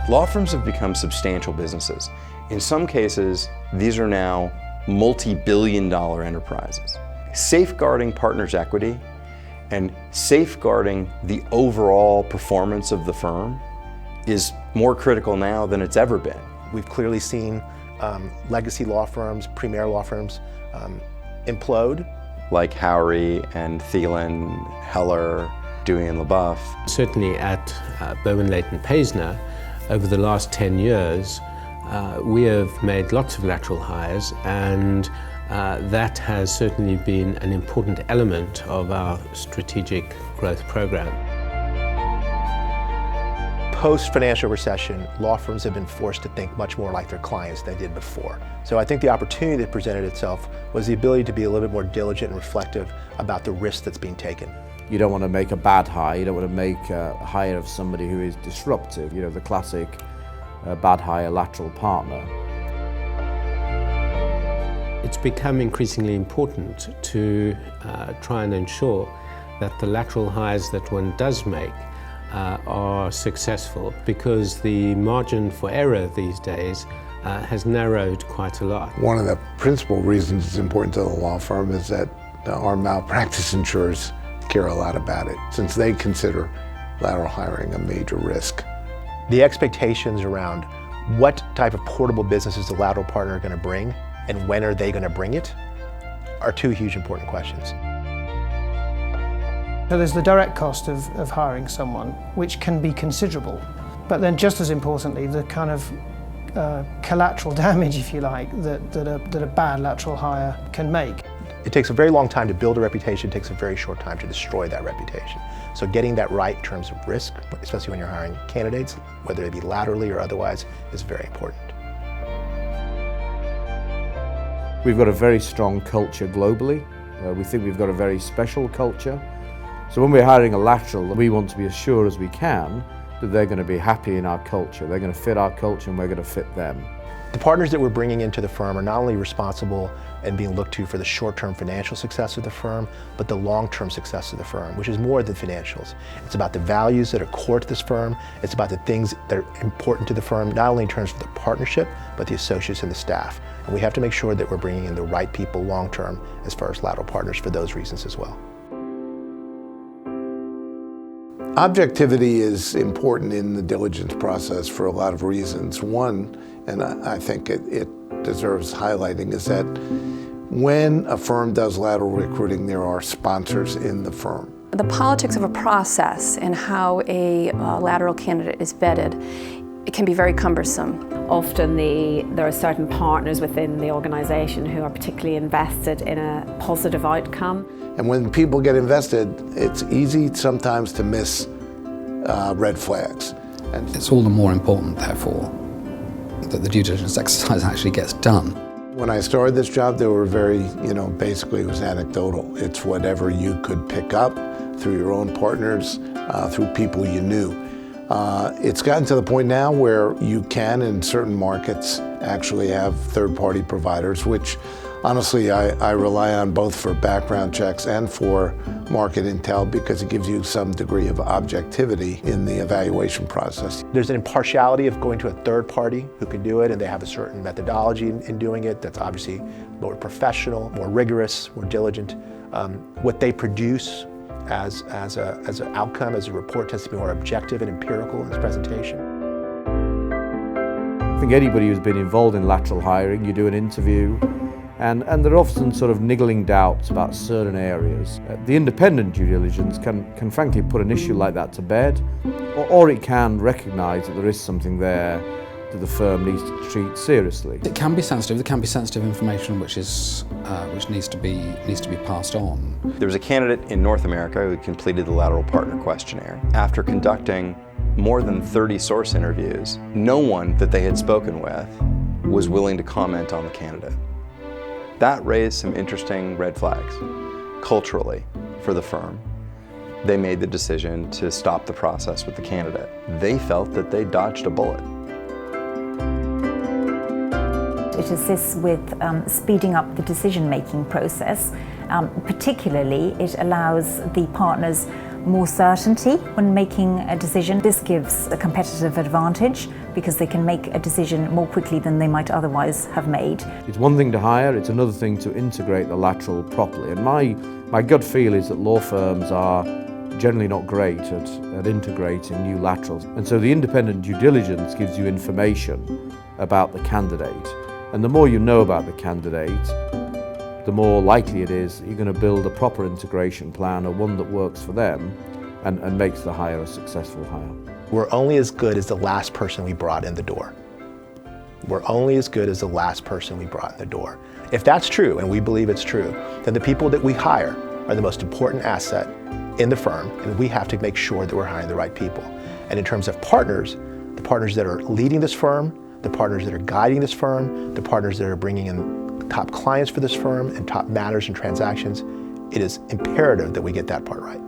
Law firms have become substantial businesses. In some cases, these are now multi-billion-dollar enterprises. Safeguarding partners' equity and safeguarding the overall performance of the firm is more critical now than it's ever been. We've clearly seen legacy law firms, premier law firms implode. Like Howry and Thielen, Heller, Dewey and LaBeouf. Certainly at Bowman Leighton Paisner, over the last 10 years, we have made lots of lateral hires, and that has certainly been an important element of our strategic growth program. Post-financial recession, law firms have been forced to think much more like their clients than they did before. So I think the opportunity that presented itself was the ability to be a little bit more diligent and reflective about the risk that's being taken. You don't want to make a bad hire, you don't want to make a hire of somebody who is disruptive, you know, the classic bad hire lateral partner. It's become increasingly important to try and ensure that the lateral hires that one does make are successful, because the margin for error these days has narrowed quite a lot. One of the principal reasons it's important to the law firm is that our malpractice insurers care a lot about it, since they consider lateral hiring a major risk. The expectations around what type of portable business is the lateral partner going to bring and when are they going to bring it are two huge important questions. So there's the direct cost of hiring someone, which can be considerable, but then just as importantly, the kind of collateral damage, if you like, that a bad lateral hire can make. It takes a very long time to build a reputation, it takes a very short time to destroy that reputation. So getting that right in terms of risk, especially when you're hiring candidates, whether they be laterally or otherwise, is very important. We've got a very strong culture globally. We think we've got a very special culture. So when we're hiring a lateral, we want to be as sure as we can that they're going to be happy in our culture. They're going to fit our culture and we're going to fit them. The partners that we're bringing into the firm are not only responsible and being looked to for the short-term financial success of the firm, but the long-term success of the firm, which is more than financials. It's about the values that are core to this firm. It's about the things that are important to the firm, not only in terms of the partnership, but the associates and the staff. And we have to make sure that we're bringing in the right people long-term as far as lateral partners for those reasons as well. Objectivity is important in the diligence process for a lot of reasons. One, and I think it deserves highlighting, is that when a firm does lateral recruiting, there are sponsors in the firm. The politics of a process and how a lateral candidate is vetted, it can be very cumbersome. Often there are certain partners within the organisation who are particularly invested in a positive outcome. And when people get invested, it's easy sometimes to miss red flags. And it's all the more important, therefore, that the due diligence exercise actually gets done. When I started this job, they were very, basically it was anecdotal. It's whatever you could pick up through your own partners, through people you knew. It's gotten to the point now where you can, in certain markets, actually have third-party providers, which honestly I rely on both for background checks and for market intel, because it gives you some degree of objectivity in the evaluation process. There's an impartiality of going to a third party who can do it, and they have a certain methodology in doing it that's obviously more professional, more rigorous, more diligent. What they produce as an outcome, as a report, tends to be more objective and empirical in its presentation. I think anybody who's been involved in lateral hiring, you do an interview, and there are often sort of niggling doubts about certain areas. The independent due diligence can frankly put an issue like that to bed, or it can recognise that there is something there that the firm needs to treat seriously. It can be sensitive. There can be sensitive information which needs to be passed on. There was a candidate in North America who completed the lateral partner questionnaire. After conducting more than 30 source interviews, no one that they had spoken with was willing to comment on the candidate. That raised some interesting red flags culturally for the firm. They made the decision to stop the process with the candidate. They felt that they dodged a bullet. It assists with speeding up the decision-making process. Particularly, it allows the partners more certainty when making a decision. This gives a competitive advantage because they can make a decision more quickly than they might otherwise have made. It's one thing to hire, it's another thing to integrate the lateral properly. And my gut feel is that law firms are generally not great at integrating new laterals. And so the independent due diligence gives you information about the candidate. And the more you know about the candidate, the more likely it is that you're going to build a proper integration plan, or one that works for them and makes the hire a successful hire. We're only as good as the last person we brought in the door. We're only as good as the last person we brought in the door. If that's true, and we believe it's true, then the people that we hire are the most important asset in the firm, and we have to make sure that we're hiring the right people. And in terms of partners, the partners that are leading this firm, the partners that are guiding this firm, the partners that are bringing in top clients for this firm and top matters and transactions, it is imperative that we get that part right.